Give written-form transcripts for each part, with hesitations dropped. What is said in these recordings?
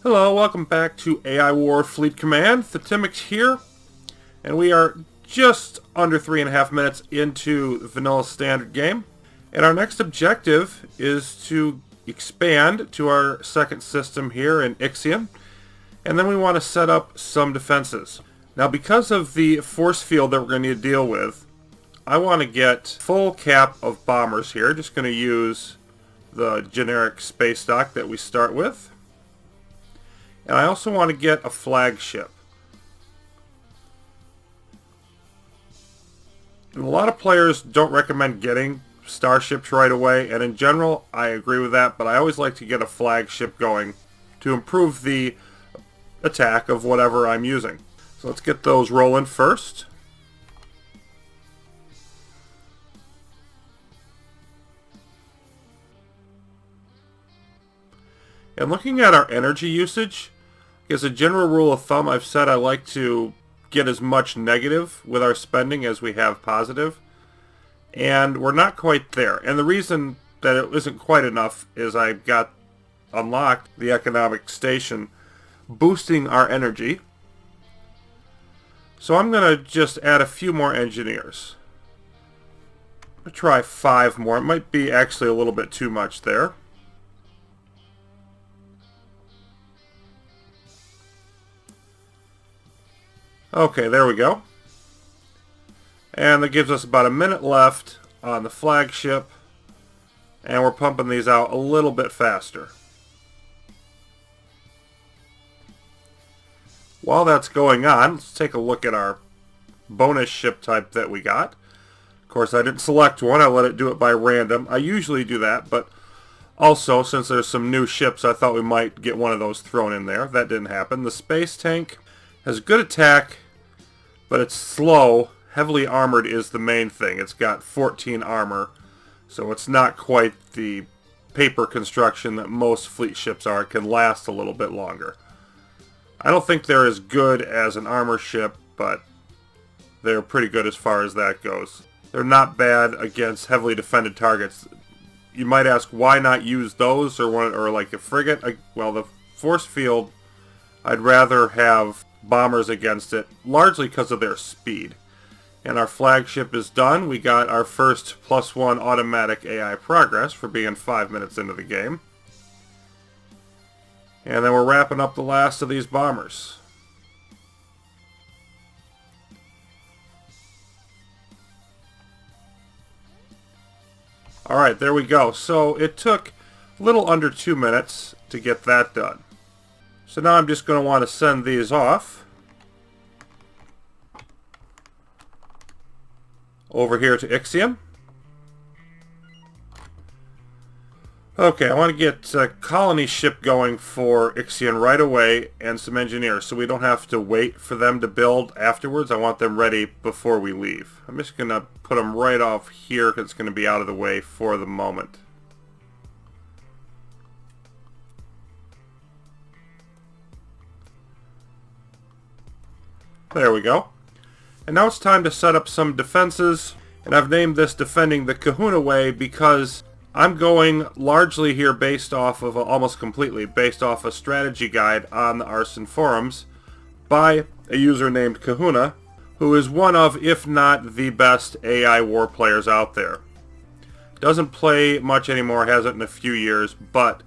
Hello, welcome back to AI War Fleet Command. The Timix here, and we are just under 3.5 minutes into the vanilla standard game. And our next objective is to expand to our second system here in Ixion, and then we want to set up some defenses. Now, because of the force field that we're going to need to deal with, I want to get full cap of bombers here. Just going to use the generic space dock that we start with. And I also want to get a flagship. And a lot of players don't recommend getting starships right away, and in general, I agree with that, but I always like to get a flagship going to improve the attack of whatever I'm using. So let's get those rolling first. And looking at our energy usage, as a general rule of thumb, I've said I like to get as much negative with our spending as we have positive. And we're not quite there. And the reason that it isn't quite enough is I got unlocked the economic station boosting our energy. So I'm going to just add a few more engineers. I'll try 5 more. It might be actually a little bit too much there. Okay, there we go. And that gives us about a minute left on the flagship. And we're pumping these out a little bit faster. While that's going on, let's take a look at our bonus ship type that we got. Of course, I didn't select one. I let it do it by random. I usually do that, but also, since there's some new ships, I thought we might get one of those thrown in there. That didn't happen. The space tank has good attack, but it's slow. Heavily armored is the main thing. It's got 14 armor, so it's not quite the paper construction that most fleet ships are. It can last a little bit longer. I don't think they're as good as an armor ship, but they're pretty good as far as that goes. They're not bad against heavily defended targets. You might ask, why not use those or like a frigate? Well, the force field, I'd rather have bombers against it, largely because of their speed. And our flagship is done. We got our first +1 automatic AI progress for being 5 minutes into the game. And then we're wrapping up the last of these bombers. Alright, there we go. So it took a little under 2 minutes to get that done. So now I'm just going to want to send these off over here to Ixion. Okay, I want to get a colony ship going for Ixion right away and some engineers so we don't have to wait for them to build afterwards. I want them ready before we leave. I'm just going to put them right off here because it's going to be out of the way for the moment. There we go. And now it's time to set up some defenses. And I've named this Defending the Kahuna Way because I'm going largely here based off of, almost completely, based off a strategy guide on the Arson forums by a user named Kahuna, who is one of, if not the best AI war players out there. Doesn't play much anymore, hasn't in a few years, but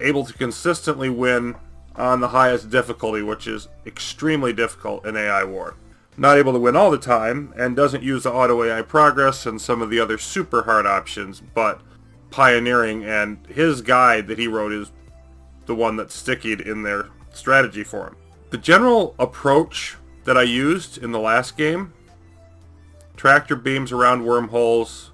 able to consistently win on the highest difficulty, which is extremely difficult in AI war. Not able to win all the time, and doesn't use the auto AI progress and some of the other super hard options, but pioneering, and his guide that he wrote is the one that's stickied in their strategy for him. The general approach that I used in the last game, tractor beams around wormholes,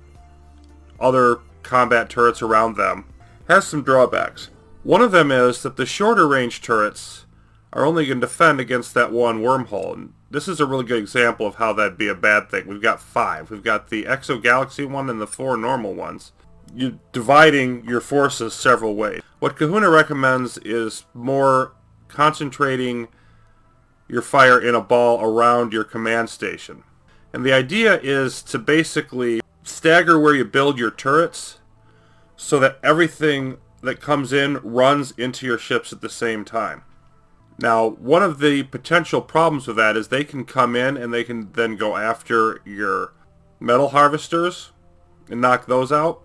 other combat turrets around them, has some drawbacks. One of them is that the shorter range turrets are only going to defend against that one wormhole. And this is a really good example of how that'd be a bad thing. We've got 5. We've got the exogalaxy one and the 4 normal ones. You're dividing your forces several ways. What Kahuna recommends is more concentrating your fire in a ball around your command station. And the idea is to basically stagger where you build your turrets so that everything that comes in runs into your ships at the same time. Now, one of the potential problems with that is they can come in and they can then go after your metal harvesters and knock those out.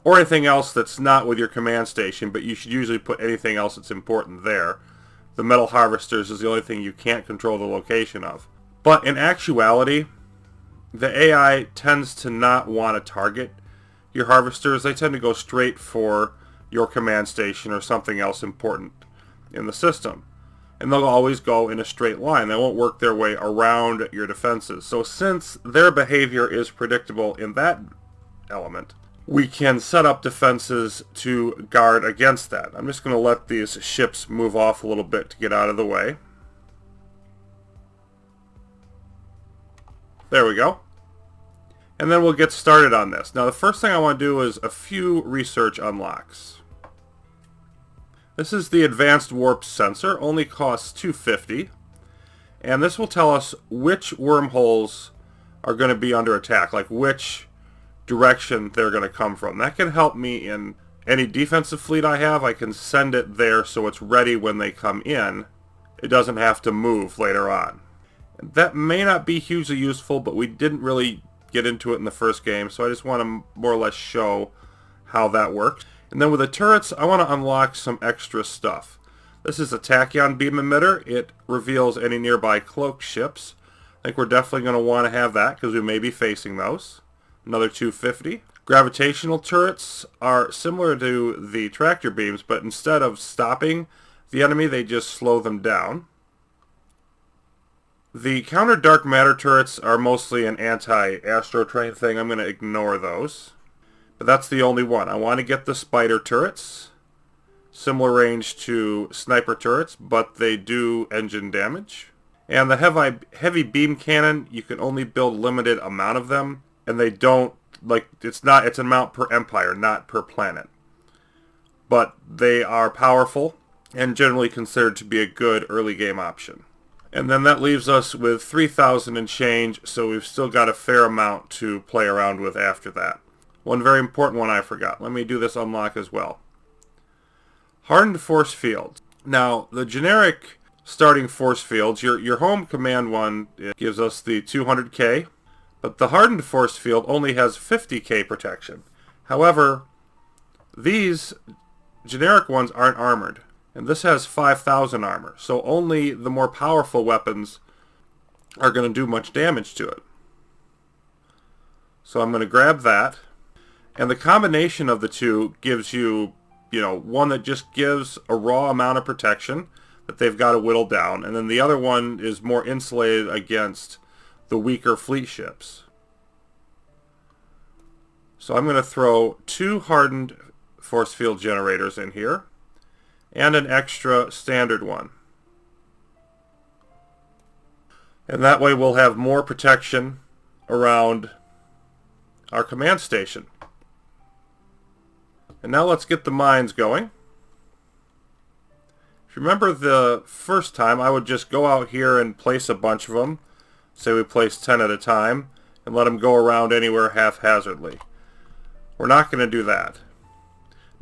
Or anything else that's not with your command station, but you should usually put anything else that's important there. The metal harvesters is the only thing you can't control the location of. But in actuality, the AI tends to not want to target your harvesters. They tend to go straight for your command station or something else important in the system. And they'll always go in a straight line. They won't work their way around your defenses. So since their behavior is predictable in that element, we can set up defenses to guard against that. I'm just going to let these ships move off a little bit to get out of the way. There we go. And then we'll get started on this. Now the first thing I want to do is a few research unlocks. This is the advanced warp sensor, only costs $250. And this will tell us which wormholes are going to be under attack, like which direction they're going to come from. That can help me in any defensive fleet I have. I can send it there so it's ready when they come in. It doesn't have to move later on. That may not be hugely useful, but we didn't really get into it in the first game, so I just want to more or less show how that works. And then with the turrets, I want to unlock some extra stuff. This is a tachyon beam emitter. It reveals any nearby cloaked ships. I think we're definitely going to want to have that because we may be facing those. Another $250. Gravitational turrets are similar to the tractor beams, but instead of stopping the enemy, they just slow them down. The counter dark matter turrets are mostly an anti-astrotrain thing. I'm going to ignore those. But that's the only one. I want to get the spider turrets. Similar range to sniper turrets, but they do engine damage. And the heavy beam cannon, you can only build limited amount of them. And they don't, it's an amount per empire, not per planet. But they are powerful and generally considered to be a good early game option. And then that leaves us with 3,000 and change, so we've still got a fair amount to play around with after that. One very important one I forgot. Let me do this unlock as well. Hardened force fields. Now, the generic starting force fields, your home command one gives us the 200k, but the hardened force field only has 50k protection. However, these generic ones aren't armored. And this has 5,000 armor, so only the more powerful weapons are going to do much damage to it. So I'm going to grab that. And the combination of the two gives you, one that just gives a raw amount of protection that they've got to whittle down. And then the other one is more insulated against the weaker fleet ships. So I'm going to throw 2 hardened force field generators in here. And an extra standard one. And that way we'll have more protection around our command station. And now let's get the mines going. If you remember the first time, I would just go out here and place a bunch of them. Say we place 10 at a time, and let them go around anywhere haphazardly. We're not going to do that.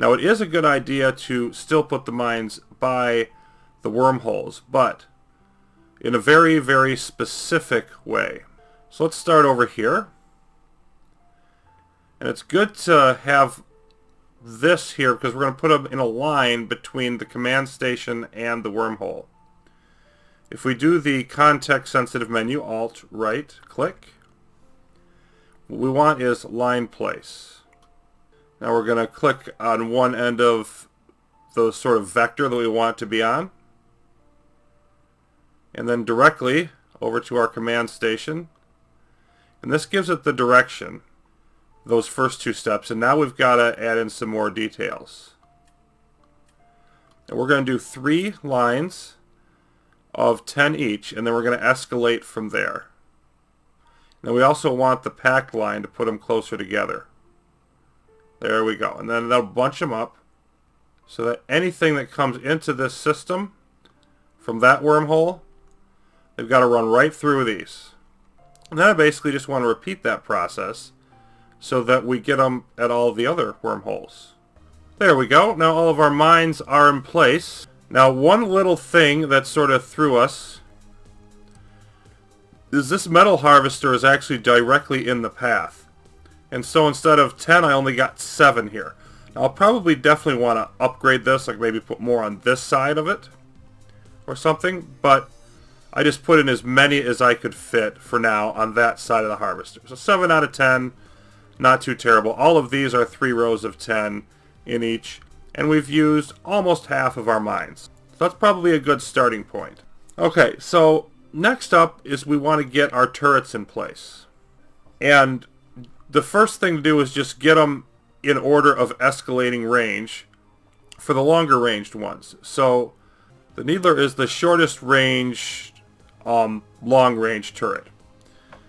Now it is a good idea to still put the mines by the wormholes, but in a very, very specific way. So let's start over here. And it's good to have this here because we're going to put them in a line between the command station and the wormhole. If we do the context-sensitive menu, Alt-right click, what we want is line place. Now we're going to click on one end of the sort of vector that we want to be on. And then directly over to our command station. And this gives it the direction, those first 2 steps. And now we've got to add in some more details. And we're going to do 3 lines of 10 each, and then we're going to escalate from there. Now we also want the packed line to put them closer together. There we go. And then that'll bunch them up so that anything that comes into this system from that wormhole, they've got to run right through these. And then I basically just want to repeat that process so that we get them at all the other wormholes. There we go. Now all of our mines are in place. Now, one little thing that sort of threw us is this metal harvester is actually directly in the path. And so instead of 10, I only got 7 here. Now, I'll probably definitely want to upgrade this, like maybe put more on this side of it or something, but I just put in as many as I could fit for now on that side of the harvester. So 7 out of 10, not too terrible. All of these are 3 rows of 10 in each, and we've used almost half of our mines. So that's probably a good starting point. Okay, so next up is we want to get our turrets in place. And the first thing to do is just get them in order of escalating range for the longer ranged ones. So the Needler is the shortest range long range turret,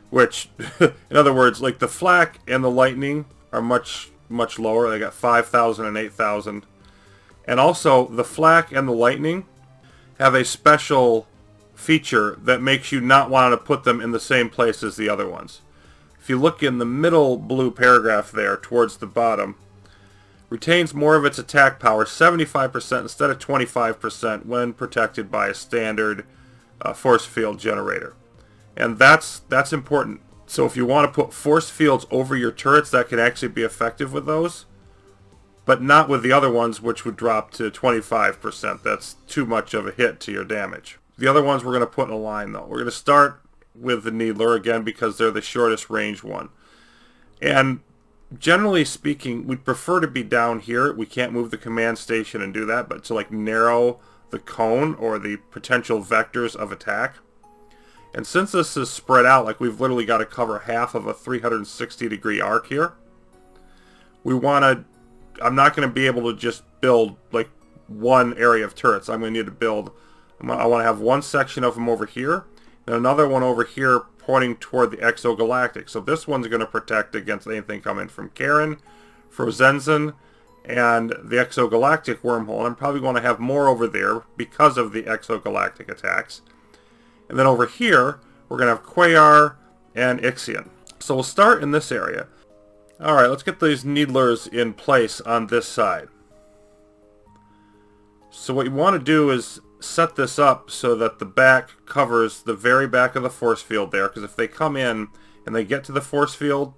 which in other words, like the Flak and the Lightning are much lower. They got 5,000 and 8,000. And also the Flak and the Lightning have a special feature that makes you not want to put them in the same place as the other ones. If you look in the middle blue paragraph there towards the bottom, retains more of its attack power, 75% instead of 25% when protected by a standard force field generator. And that's important. So if you want to put force fields over your turrets, that can actually be effective with those, but not with the other ones, which would drop to 25%. That's too much of a hit to your damage. The other ones we're going to put in a line, though. We're going to start with the Needler again because they're the shortest range one. And generally speaking, we'd prefer to be down here. We can't move the command station and do that, but to like narrow the cone or the potential vectors of attack. And since this is spread out, like we've literally got to cover half of a 360-degree arc here, we want to, I'm not going to be able to just build like one area of turrets. I'm going to need to build, I want to have one section of them over here, and another one over here pointing toward the exogalactic. So this one's going to protect against anything coming from Karen, Frozenzen, and the exogalactic wormhole. And I'm probably going to have more over there because of the exogalactic attacks. And then over here, we're going to have Quayar and Ixion. So we'll start in this area. Alright, let's get these Needlers in place on this side. So what you want to do is set this up so that the back covers the very back of the force field there, because if they come in and they get to the force field,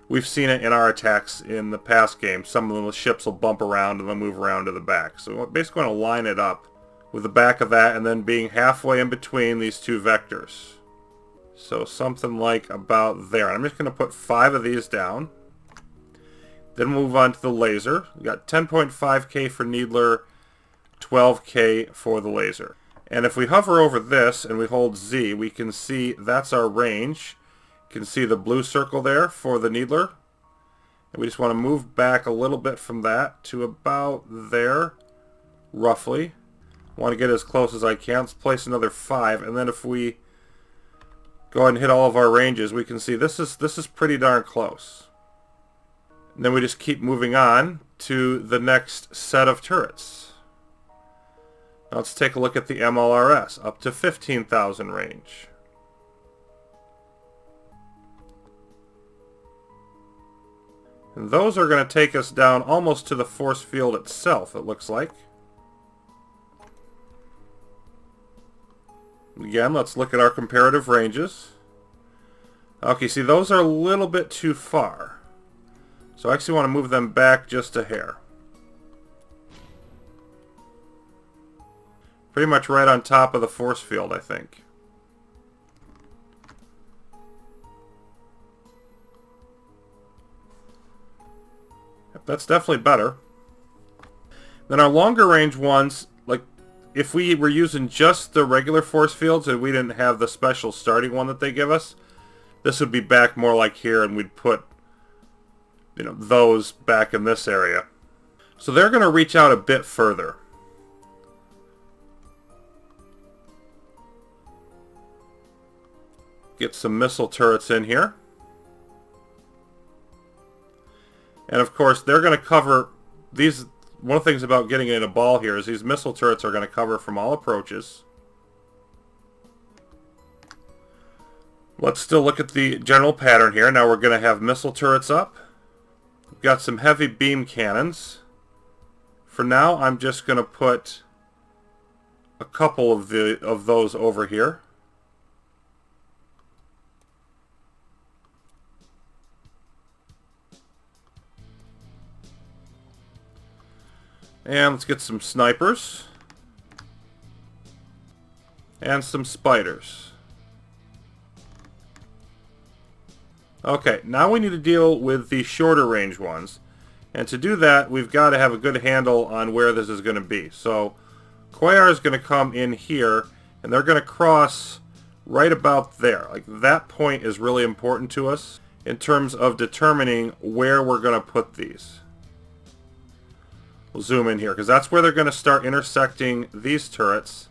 we've seen it in our attacks in the past game. Some of the ships will bump around and they'll move around to the back. So we're basically going to line it up with the back of that and then being halfway in between these two vectors. So something like about there. I'm just going to put 5 of these down. Then move on to the laser. We got 10.5k for Needler, 12k for the laser. And if we hover over this and we hold Z, we can see that's our range. You can see the blue circle there for the Needler. And we just want to move back a little bit from that to about there, roughly. Want to get as close as I can. Let's place another 5, and then if we go ahead and hit all of our ranges, we can see this is pretty darn close. And then we just keep moving on to the next set of turrets. Now let's take a look at the MLRS, up to 15,000 range. And those are going to take us down almost to the force field itself, it looks like. Again, let's look at our comparative ranges. Okay, see, those are a little bit too far. So I actually want to move them back just a hair. Pretty much right on top of the force field, I think. Yep, that's definitely better. Then our longer range ones, like if we were using just the regular force fields and we didn't have the special starting one that they give us, this would be back more like here, and we'd put, you know, those back in this area. So they're going to reach out a bit further. Get some missile turrets in here. And of course, they're going to cover these. One of the things about getting it in a ball here is these missile turrets are going to cover from all approaches. Let's still look at the general pattern here. Now we're going to have missile turrets up. We've got some heavy beam cannons. For now, I'm just going to put a couple of those over here. And let's get some snipers. And some spiders. Okay, now we need to deal with the shorter range ones. And to do that, we've got to have a good handle on where this is going to be. So, Quayar is going to come in here, and they're going to cross right about there. Like, that point is really important to us in terms of determining where we're going to put these. We'll zoom in here, because that's where they're going to start intersecting these turrets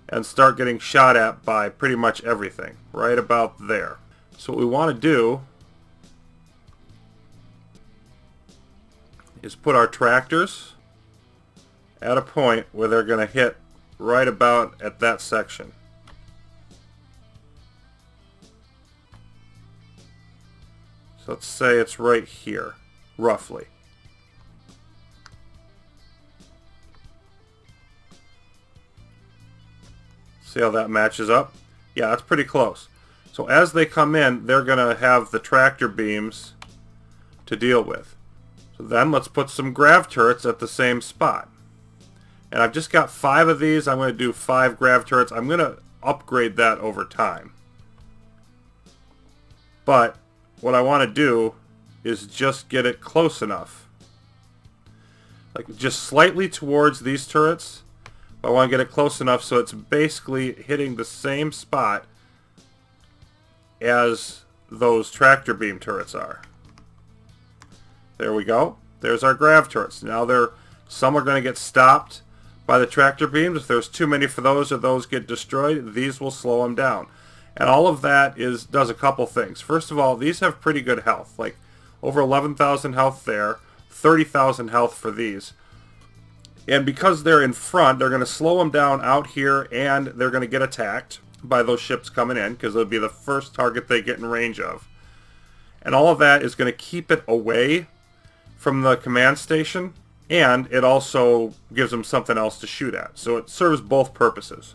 and start getting shot at by pretty much everything. Right about there. So what we want to do is put our tractors at a point where they're going to hit right about at that section. So let's say it's right here, roughly. See how that matches up? Yeah, that's pretty close. So as they come in, they're going to have the tractor beams to deal with. So then let's put some grav turrets at the same spot. And I've just got 5 of these. I'm going to do 5 grav turrets. I'm going to upgrade that over time. But what I want to do is just get it close enough. Like just slightly towards these turrets. But I want to get it close enough so it's basically hitting the same spot as those tractor beam turrets are. There we go. There's our grav turrets. Now some are going to get stopped by the tractor beams. If there's too many for those or those get destroyed, these will slow them down. And all of that does a couple things. First of all, these have pretty good health. Like over 11,000 health there, 30,000 health for these. And because they're in front, they're going to slow them down out here and they're going to get attacked by those ships coming in because it'll be the first target they get in range of. And all of that is going to keep it away from the command station, and it also gives them something else to shoot at. So it serves both purposes.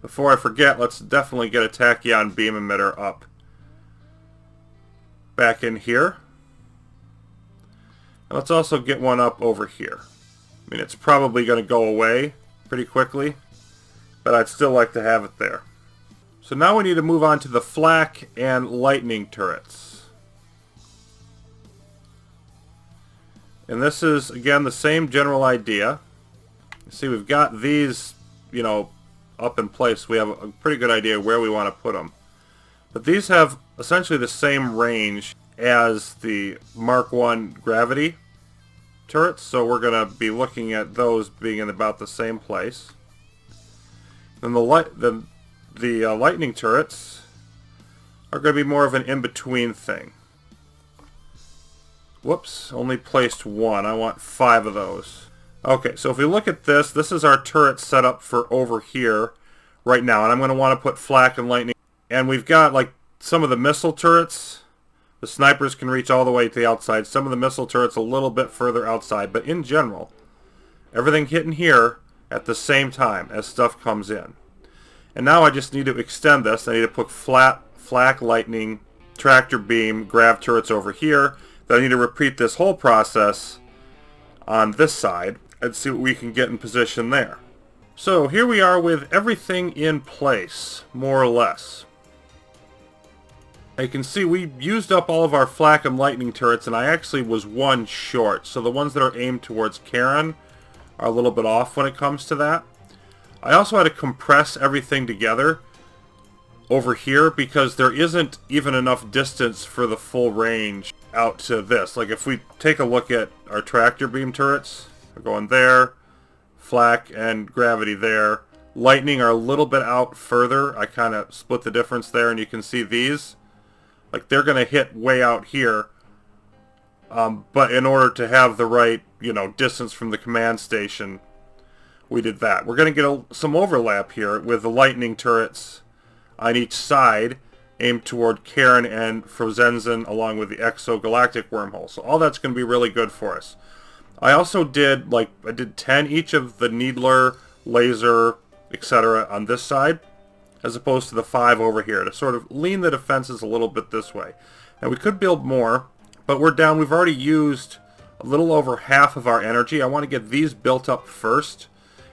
Before I forget, let's definitely get a tachyon beam emitter up back in here. And let's also get one up over here. I mean, it's probably going to go away pretty quickly, but I'd still like to have it there. So now we need to move on to the flak and lightning turrets. And this is, again, the same general idea. You see, we've got these, up in place. We have a pretty good idea where we want to put them. But these have essentially the same range as the Mark I gravity turrets, so we're going to be looking at those being in about the same place. Then the lightning turrets are going to be more of an in-between thing. Whoops, only placed 1. I want 5 of those. Okay, so if we look at this, this is our turret set up for over here right now, and I'm going to want to put flak and lightning. And we've got like some of the missile turrets. The snipers can reach all the way to the outside. Some of the missile turrets a little bit further outside, but in general, everything hitting here at the same time as stuff comes in. And now I just need to extend this. I need to put flak, lightning, tractor beam, grav turrets over here. Then I need to repeat this whole process on this side and see what we can get in position there. So here we are with everything in place, more or less. You can see we used up all of our flak and lightning turrets, and I actually was 1 short. So the ones that are aimed towards Karen are a little bit off when it comes to that. I also had to compress everything together over here because there isn't even enough distance for the full range out to this. Like if we take a look at our tractor beam turrets, we're going there, flak and gravity there. Lightning are a little bit out further. I kind of split the difference there, and you can see these. Like they're going to hit way out here. But in order to have the right, distance from the command station, we did that. We're going to get some overlap here with the lightning turrets on each side, aimed toward Karen and Frozenzen along with the exogalactic wormhole. So all that's going to be really good for us. I also did 10 each of the needler, laser, etc. on this side, as opposed to the 5 over here, to sort of lean the defenses a little bit this way. Now we could build more, but we're down. We've already used a little over half of our energy. I want to get these built up first,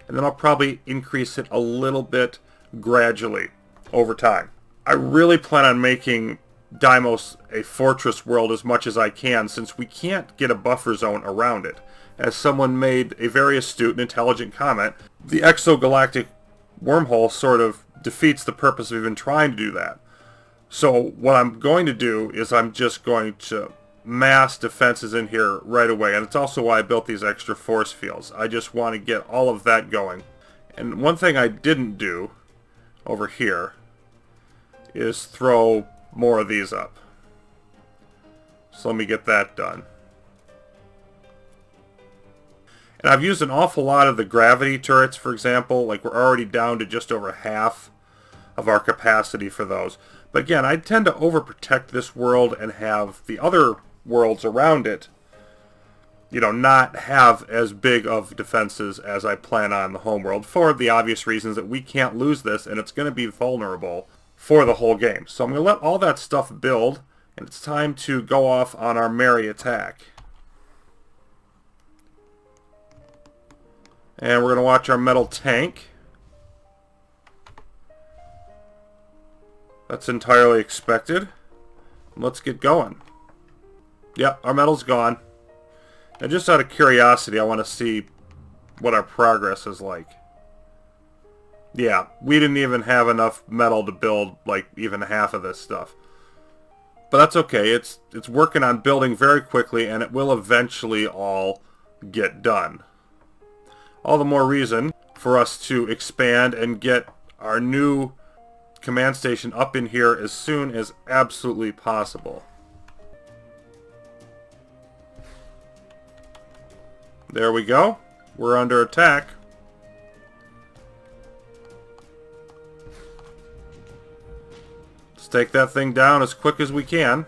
and then I'll probably increase it a little bit gradually over time. I really plan on making Deimos a fortress world as much as I can, since we can't get a buffer zone around it. As someone made a very astute and intelligent comment, the exogalactic wormhole sort of defeats the purpose of even trying to do that. So what I'm going to do is I'm just going to mass defenses in here right away, and it's also why I built these extra force fields. I just want to get all of that going. And one thing I didn't do over here is throw more of these up. So let me get that done. And I've used an awful lot of the gravity turrets, for example. Like, we're already down to just over half of our capacity for those. But again, I tend to overprotect this world and have the other worlds around it, you know, not have as big of defenses as I plan on the homeworld, for the obvious reasons that we can't lose this, and it's going to be vulnerable for the whole game. So I'm going to let all that stuff build, and it's time to go off on our merry attack. And we're going to watch our metal tank. That's entirely expected. Let's get going. Yep, our metal's gone. And just out of curiosity, I want to see what our progress is like. Yeah, we didn't even have enough metal to build, like, even half of this stuff. But that's okay. It's working on building very quickly, and it will eventually all get done. All the more reason for us to expand and get our new command station up in here as soon as absolutely possible. There we go. We're under attack. Let's take that thing down as quick as we can.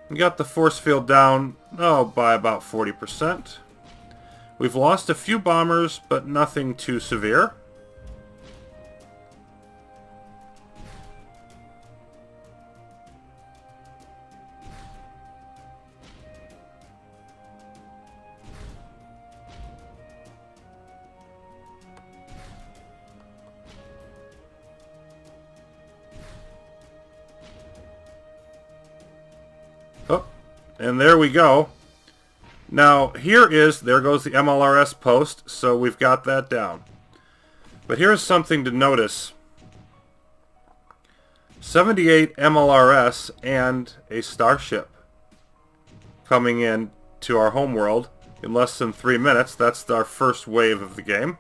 We got the force field down, by about 40%. We've lost a few bombers, but nothing too severe. Oh, and there we go. Now, there goes the MLRS post, so we've got that down. But here's something to notice. 78 MLRS and a starship coming in to our homeworld in less than 3 minutes. That's our first wave of the game.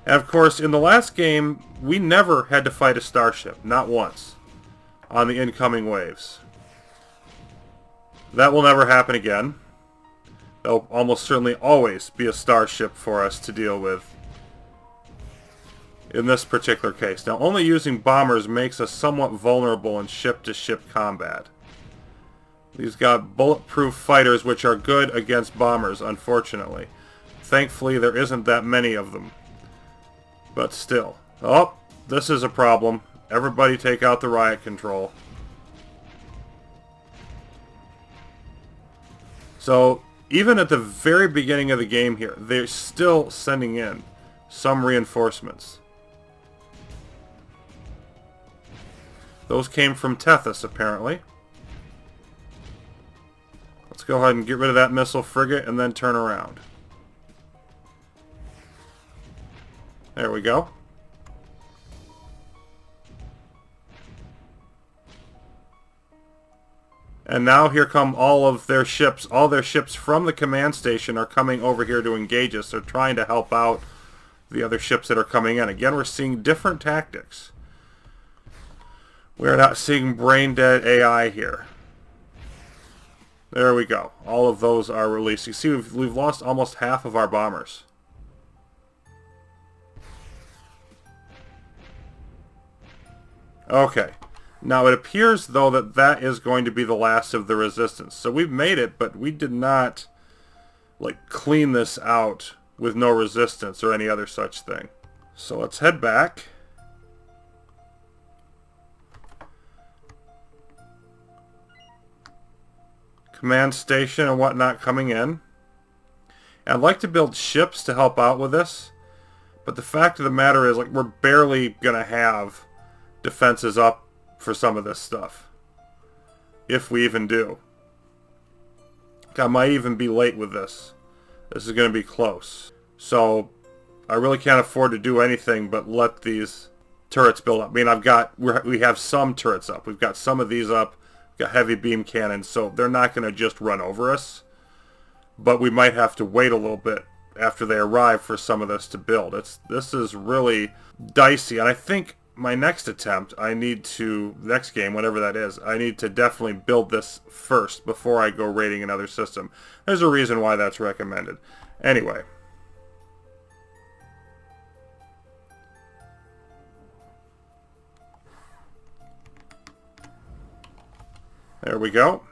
And of course, in the last game, we never had to fight a starship, not once, on the incoming waves. That will never happen again. There'll almost certainly always be a starship for us to deal with in this particular case. Now, only using bombers makes us somewhat vulnerable in ship-to-ship combat. These got bulletproof fighters, which are good against bombers, unfortunately. Thankfully, there isn't that many of them. But still. Oh, this is a problem. Everybody take out the riot control. So, even at the very beginning of the game here, they're still sending in some reinforcements. Those came from Tethys, apparently. Let's go ahead and get rid of that missile frigate and then turn around. There we go. And now here come all of their ships. All their ships from the command station are coming over here to engage us. They're trying to help out the other ships that are coming in. Again, we're seeing different tactics. We're not seeing brain-dead AI here. There we go. All of those are released. You see, we've lost almost half of our bombers. Okay. Now it appears, though, that that is going to be the last of the resistance. So we've made it, but we did not, like, clean this out with no resistance or any other such thing. So let's head back. Command station and whatnot coming in. And I'd like to build ships to help out with this. But the fact of the matter is, like, we're barely going to have defenses up for some of this stuff. If we even do. I might even be late with this. This is going to be close. So, I really can't afford to do anything but let these turrets build up. I mean, we have some turrets up. We've got some of these up. We've got heavy beam cannons, so they're not going to just run over us. But we might have to wait a little bit after they arrive for some of this to build. This is really dicey, and I think my next attempt, next game, whatever that is, I need to definitely build this first before I go raiding another system. There's a reason why that's recommended. Anyway. There we go.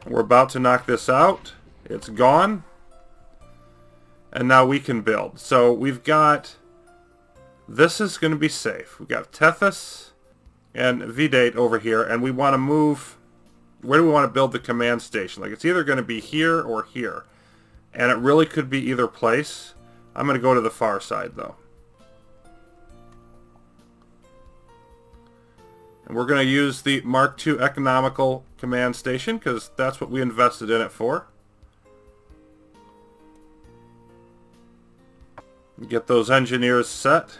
We're about to knock this out. It's gone. And now we can build. So we've got... This is going to be safe. We've got Tethys and Vidate over here, and we want to move... Where do we want to build the command station? Like, it's either going to be here or here. And it really could be either place. I'm going to go to the far side, though. And we're going to use the Mark II economical command station, because that's what we invested in it for. Get those engineers set.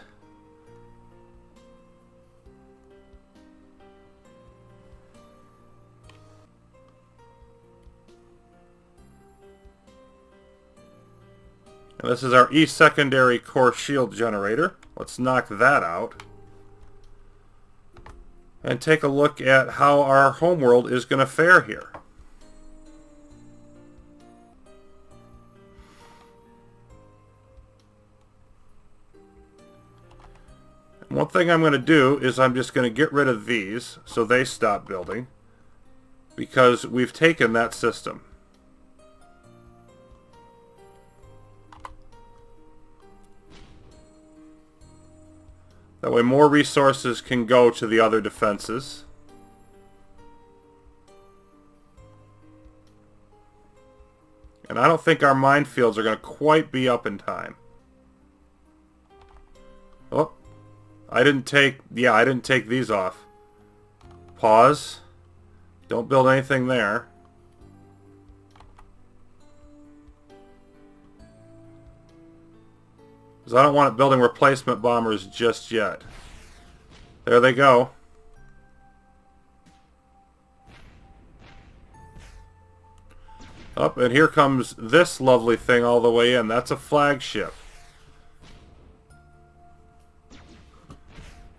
And this is our E secondary core shield generator. Let's knock that out. And take a look at how our homeworld is going to fare here. And one thing I'm going to do is I'm just going to get rid of these so they stop building, because we've taken that system. That way more resources can go to the other defenses. And I don't think our minefields are going to quite be up in time. Oh, I didn't take these off. Pause. Don't build anything there. Because I don't want it building replacement bombers just yet. There they go. Up, and here comes this lovely thing all the way in. That's a flagship.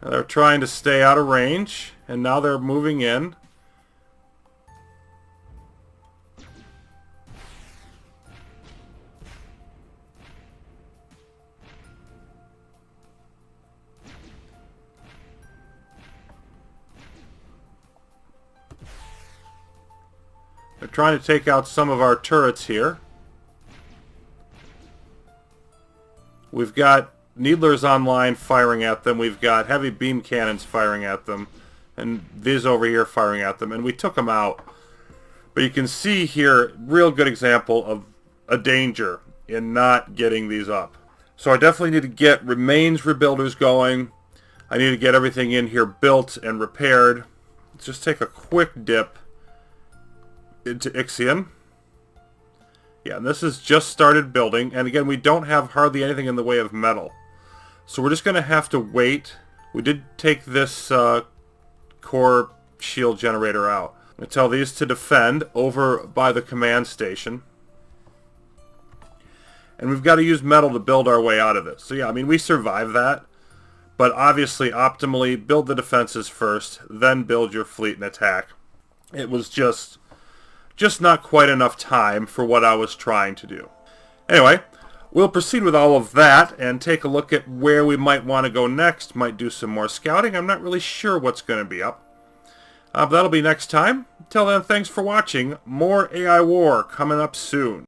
And they're trying to stay out of range, and now they're moving in. They're trying to take out some of our turrets here. We've got Needlers online firing at them. We've got heavy beam cannons firing at them. And these over here firing at them. And we took them out. But you can see here, real good example of a danger in not getting these up. So I definitely need to get remains rebuilders going. I need to get everything in here built and repaired. Let's just take a quick dip into Ixion. Yeah, and this has just started building, and again, we don't have hardly anything in the way of metal. So we're just going to have to wait. We did take this core shield generator out. I'm going to tell these to defend over by the command station. And we've got to use metal to build our way out of this. So yeah, I mean, we survived that. But obviously, optimally, build the defenses first, then build your fleet and attack. It was just not quite enough time for what I was trying to do. Anyway, we'll proceed with all of that and take a look at where we might want to go next. Might do some more scouting. I'm not really sure what's going to be up. But that'll be next time. Until then, thanks for watching. More AI War coming up soon.